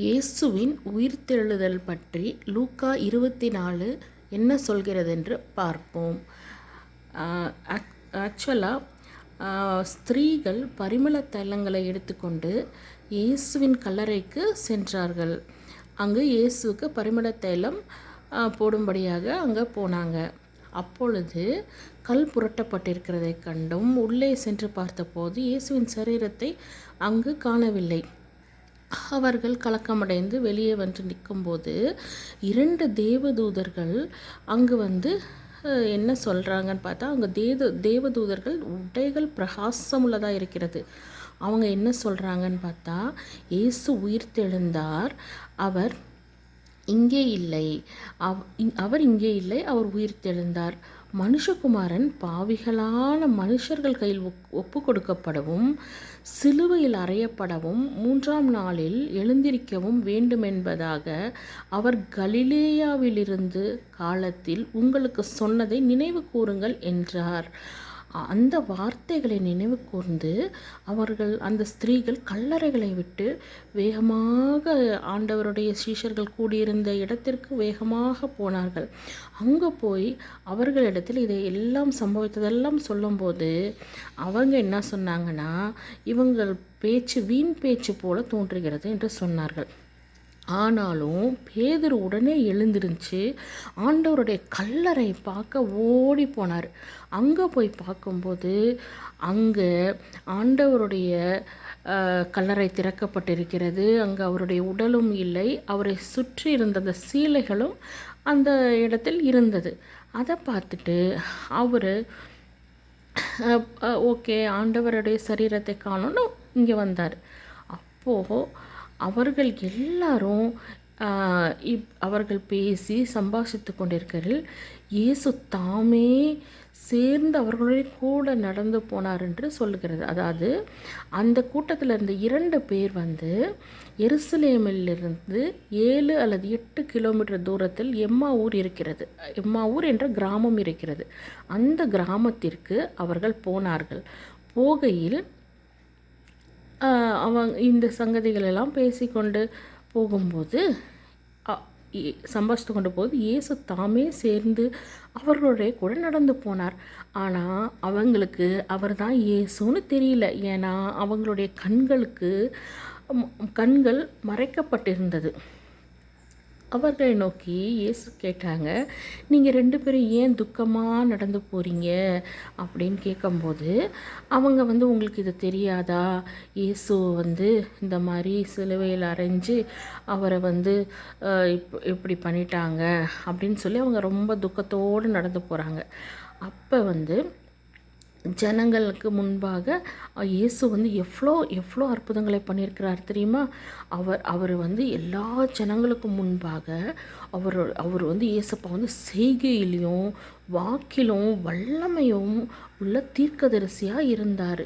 இயேசுவின் உயிர்த்தெழுதல் பற்றி லூக்கா 24 என்ன சொல்கிறது என்று பார்ப்போம். ஆக்சுவலாக ஸ்திரீகள் பரிமள தைலங்களை எடுத்துக்கொண்டு இயேசுவின் கல்லறைக்கு சென்றார்கள். அங்கு இயேசுவுக்கு பரிமள தைலம் போடும்படியாக அங்கே போனாங்க. அப்பொழுது கல் புரட்டப்பட்டிருக்கிறதை கண்டும் உள்ளே சென்று பார்த்தபோது இயேசுவின் சரீரத்தை அங்கு காணவில்லை. அவர்கள் கலக்கமடைந்து வெளியே வந்து நிற்கும்போது 2 தேவதூதர்கள் அங்கு வந்து என்ன சொல்கிறாங்கன்னு பார்த்தா, அவங்க தேவதூதர்கள் உடைகள் பிரகாசமுள்ளதாக இருக்கிறது. அவங்க என்ன சொல்கிறாங்கன்னு பார்த்தா, இயேசு உயிர்த்தெழுந்தார், அவர் இங்கே இல்லை, அவர் இங்கே இல்லை, அவர் உயிர்த்தெழுந்தார். மனுஷகுமாரன் பாவிகளான மனுஷர்கள் கையில் ஒப்பு கொடுக்கப்படவும் சிலுவையில் அறையப்படவும் 3ஆம் நாளில் எழுந்திருக்கவும் வேண்டுமென்பதாக அவர் கலிலேயாவிலிருந்து காலத்தில் உங்களுக்கு சொன்னதை நினைவு கூறுங்கள் என்றார். அந்த வார்த்தைகளை நினைவு கூர்ந்து அந்த ஸ்திரீகள் கல்லறைகளை விட்டு வேகமாக ஆண்டவருடைய சீஷர்கள் கூடியிருந்த இடத்திற்கு வேகமாக போனார்கள். அங்கே போய் அவர்களிடத்தில் இதை எல்லாம் சம்பவித்ததெல்லாம் சொல்லும்போது அவங்க என்ன சொன்னாங்கன்னா, இவங்கள் பேச்சு வீண் பேச்சு போல தோன்றுகிறது என்று சொன்னார்கள். ஆனாலும் பேதுரு உடனே எழுந்திருந்துச்சு ஆண்டவருடைய கல்லறை பார்க்க ஓடி போனார். அங்கே போய் பார்க்கும்போது அங்கே ஆண்டவருடைய கல்லறை திறக்கப்பட்டிருக்கிறது. அங்கே அவருடைய உடலும் இல்லை, அவரை சுற்றி இருந்த அந்த சீலைகளும் அந்த இடத்தில் இருந்தது. அதை பார்த்துட்டு அவர் ஓகே, ஆண்டவருடைய சரீரத்தை காணோன்னு இங்கே வந்தார். அப்போது அவர்கள் எல்லாரும் அவர்கள் பேசி சம்பாஷித்து கொண்டிருக்கையில் இயேசு தாமே சேர்ந்து அவர்களுடைய கூட நடந்து போனார் என்று சொல்லுகிறது. அதாவது அந்த கூட்டத்தில் இருந்த 2 பேர் வந்து எருசலேமிலிருந்து 7 அல்லது 8 கிலோமீட்டர் தூரத்தில் எம்மாவூர் இருக்கிறது. எம்மாவூர் என்ற கிராமம் இருக்கிறது. அந்த கிராமத்திற்கு அவர்கள் போனார்கள். போகையில் இந்த சங்கதிகளெல்லாம் பேசிக்கொண்டு போகும்போது சம்பாஷித்து கொண்டு போது இயேசு தாமே சேர்ந்து அவர்களுடைய கூட நடந்து போனார். ஆனால் அவங்களுக்கு அவர் தான் இயேசுன்னு தெரியல. ஏன்னா அவங்களுடைய கண்கள் மறைக்கப்பட்டிருந்தது. அவர்களை நோக்கி இயேசு கேட்டாங்க, நீங்கள் 2 பேரும் ஏன் துக்கமாக நடந்து போகிறீங்க அப்படின்னு கேட்கும்போது அவங்க வந்து உங்களுக்கு இது தெரியாதா, இயேசு வந்து இந்த மாதிரி சிலுவையில் அரைஞ்சு அவரை வந்து இப்படி பண்ணிட்டாங்க அப்படின்னு சொல்லி அவங்க ரொம்ப துக்கத்தோடு நடந்து போகிறாங்க. அப்போ வந்து ஜனங்களுக்கு முன்பாக இயேசு வந்து எவ்வளோ அற்புதங்களை பண்ணியிருக்கிறார் தெரியுமா? அவர் வந்து எல்லா ஜனங்களுக்கும் முன்பாக அவர் வந்து இயேசப்பா வந்து செய்கையிலையும் வாக்கிலும் வல்லமையும் உள்ள தீர்க்கதரிசியாக இருந்தார்.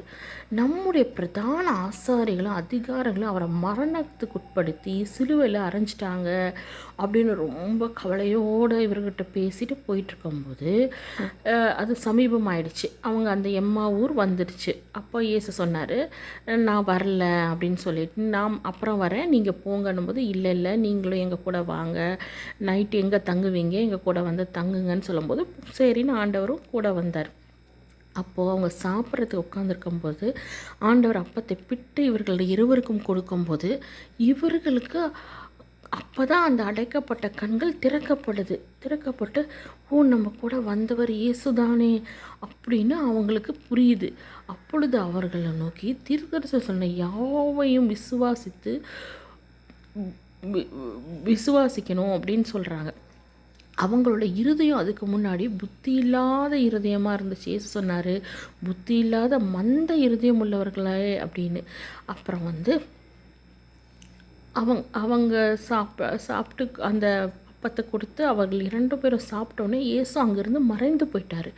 நம்முடைய பிரதான ஆசாரிகளும் அதிகாரங்களும் அவரை மரணத்துக்கு உட்படுத்தி சிலுவையில் அரைஞ்சிட்டாங்க அப்படின்னு ரொம்ப கவலையோடு இவர்கிட்ட பேசிட்டு போயிட்டுருக்கும்போது அது சமீபமாயிடுச்சு. அவங்க அந்த எம்மாவூர் வந்துடுச்சு. அப்போ இயேசு சொன்னார், நான் வரல அப்படின்னு சொல்லிட்டு, நான் அப்புறம் வரேன், நீங்கள் போங்கன்னும் போது இல்லை நீங்களும் எங்கள் கூட வாங்க, நைட்டு எங்கே தங்குவீங்க, எங்கள் கூட வந்து தங்குங்கன்னு சொல்லும்போது சரின்னு ஆண்டவரும் கூட வந்தார். அப்போது அவங்க சாப்பிட்றதுக்கு உட்காந்துருக்கும்போது ஆண்டவர் அப்பத்தை பிட்டு இவர்கள் இருவருக்கும் கொடுக்கும்போது இவர்களுக்கு அப்போ தான் அந்த அடைக்கப்பட்ட கண்கள் திறக்கப்பட்டு நம்ம கூட வந்தவர் இயேசுதானே அப்படின்னு அவங்களுக்கு புரியுது. அப்பொழுது அவர்களை நோக்கி தீர்க்கதரிசி சொன்ன யாவையும் விசுவாசிக்கணும் அப்படின்னு சொல்கிறாங்க. அவங்களோட இருதயம் அதுக்கு முன்னாடி புத்தி இல்லாத இருதயமாக இருந்துச்சு. இயேசு சொன்னார், புத்தி இல்லாத மந்த இருதயம் உள்ளவர்களே அப்படின்னு. அப்புறம் வந்து அவங்க சாப்பிட்டு அந்த அப்பத்தை கொடுத்து அவர்கள் 2 பேரும் சாப்பிட்டோன்னே இயேசு அங்கேருந்து மறைந்து போயிட்டார்.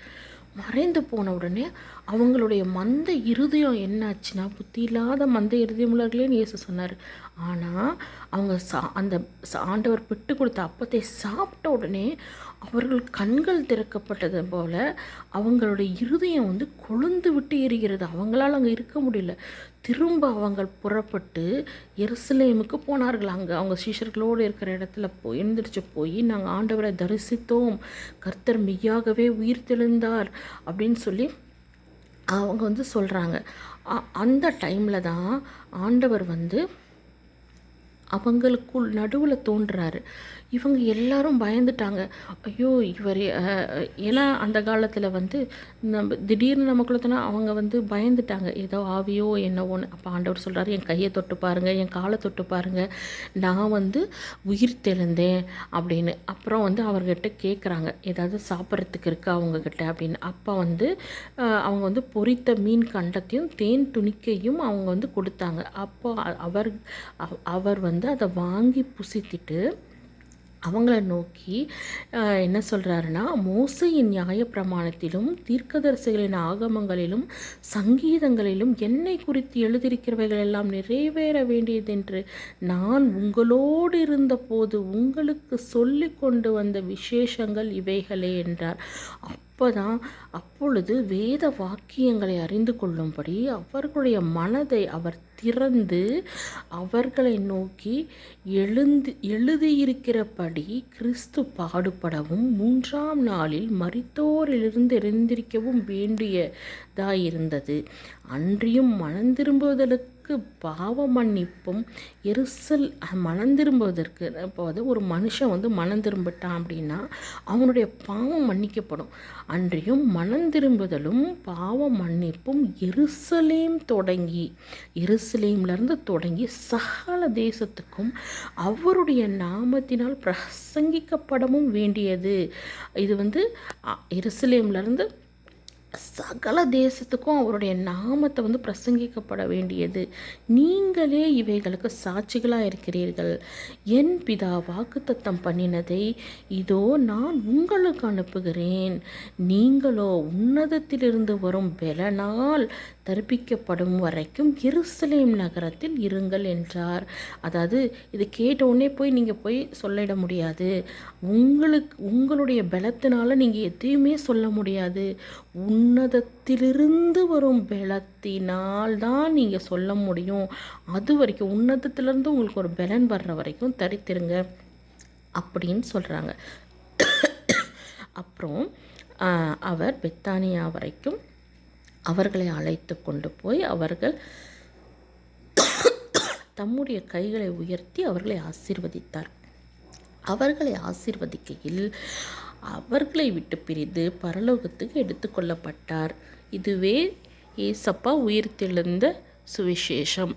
மறைந்து போன உடனே அவங்களுடைய மந்த இருதயம் என்னாச்சுன்னா, புத்தி இல்லாத மந்த இருதயம் உள்ளவர்களேன்னு இயேசு சொன்னார். ஆனால் அவங்க அந்த ஆண்டவர் பிட்டு கொடுத்த அப்பத்தை சாப்பிட்ட உடனே அவர்கள் கண்கள் திறக்கப்பட்டது போல அவங்களுடைய இருதயம் வந்து கொழுந்து விட்டு எரிகிறது. அவங்களால் அங்கே இருக்க முடியல. திரும்ப அவங்க புறப்பட்டு எருசலேமுக்கு போனார்கள். அங்கே அவங்க சீஷர்களோடு இருக்கிற இடத்துல எழுந்திரிச்சு போய் நாங்கள் ஆண்டவரை தரிசித்தோம், கர்த்தர் மெய்யாகவே உயிர் தெழுந்தார் அப்படின்னு சொல்லி அவங்க வந்து சொல்கிறாங்க. அந்த டைமில் தான் ஆண்டவர் வந்து அவங்களுக்குள் நடுவில் தோன்றுறாரு. இவங்க எல்லாரும் பயந்துட்டாங்க. ஐயோ இவர் ஏன்னா அந்த காலத்தில் வந்து நம்ம திடீர்னு நமக்குள்ளத்தனா அவங்க வந்து பயந்துட்டாங்க, ஏதோ ஆவியோ என்னவோன்னு. அப்போ ஆண்டவர் சொல்கிறாரு, என் கையை தொட்டு பாருங்கள், என் காலை தொட்டு பாருங்கள், நான் வந்து உயிர் தெழுந்தேன் அப்படின்னு. அப்புறம் வந்து அவர்கிட்ட கேட்குறாங்க, ஏதாவது சாப்பிட்றதுக்கு இருக்கா அவங்கக்கிட்ட அப்படின்னு. அப்போ வந்து அவங்க வந்து பொரித்த மீன் கண்டத்தையும் தேன் துணிக்கையும் அவங்க வந்து கொடுத்தாங்க. அப்போ அவர் வந்து அதை வாங்கி புசித்துட்டு அவங்கள நோக்கி என்ன சொல்கிறாருன்னா, மோசையின் நியாயப்பிரமாணத்திலும் தீர்க்கதரிசிகளின் ஆகமங்களிலும் சங்கீதங்களிலும் என்னை குறித்து எழுதியிருக்கிறவைகள் எல்லாம் நிறைவேற வேண்டியதென்று நான் உங்களோடு இருந்தபோது உங்களுக்கு சொல்லி கொண்டு வந்த விசேஷங்கள் இவைகளே என்றார். அப்பொழுது வேத வாக்கியங்களை அறிந்து கொள்ளும்படி அவர்களுடைய மனதை அவர் திறந்து அவர்களை நோக்கி எழுதியிருக்கிறபடி கிறிஸ்து பாடுபடவும் 3ஆம் நாளில் மரித்தோரிலிருந்து எழுந்திருக்கவும் வேண்டியதாயிருந்தது. அன்றியும் மனந்திரும்புதலுக்கு பாவ மன்னிப்பும் மனந்திரும்புவதற்கு. இப்போ வந்து ஒரு மனுஷன் வந்து மனம் திரும்பிட்டான் அப்படின்னா அவனுடைய பாவம் மன்னிக்கப்படும். அன்றியும் மனந்திரும்புதலும் பாவ மன்னிப்பும் எருசலேம்லேருந்து தொடங்கி சகல தேசத்துக்கும் அவருடைய நாமத்தினால் பிரசங்கிக்கப்படவும் வேண்டியது. இது வந்து எருசலேம்லேருந்து சகல தேசத்துக்கும் அவருடைய நாமத்தை வந்து பிரசங்கிக்கப்பட வேண்டியது. நீங்களே இவைகளுக்கு சாட்சிகளாக இருக்கிறீர்கள். என் பிதா வாக்குத்தத்தம் பண்ணினதை இதோ நான் உங்களுக்கு அனுப்புகிறேன். நீங்களோ உன்னதத்திலிருந்து வரும் பெலனால் தரிப்பிக்கப்படும் வரைக்கும் எருசலேம் நகரத்தில் இருங்கள் என்றார். அதாவது இது கேட்ட உடனே நீங்கள் போய் சொல்லிட முடியாது. உங்களுடைய பலத்தினால நீங்கள் எதையுமே சொல்ல முடியாது. உன்னதத்திலிருந்து வரும் பலத்தினால் தான் நீங்கள் சொல்ல முடியும். அது வரைக்கும் உன்னதத்திலிருந்து உங்களுக்கு ஒரு பலன் வர்ற வரைக்கும் தரித்திருங்க அப்படின்னு சொல்கிறாங்க. அப்புறம் அவர் பெத்தானியா வரைக்கும் அவர்களை அழைத்து கொண்டு போய் அவர்கள் தம்முடைய கைகளை உயர்த்தி அவர்களை ஆசீர்வதித்தார். அவர்களை ஆசீர்வதிக்கையில் அவர்களை விட்டு பிரிந்து பரலோகத்துக்கு எடுத்துக்கொள்ளப்பட்டார். இதுவே ஏசப்பா உயிர்த்தெழுந்த சுவிசேஷம்.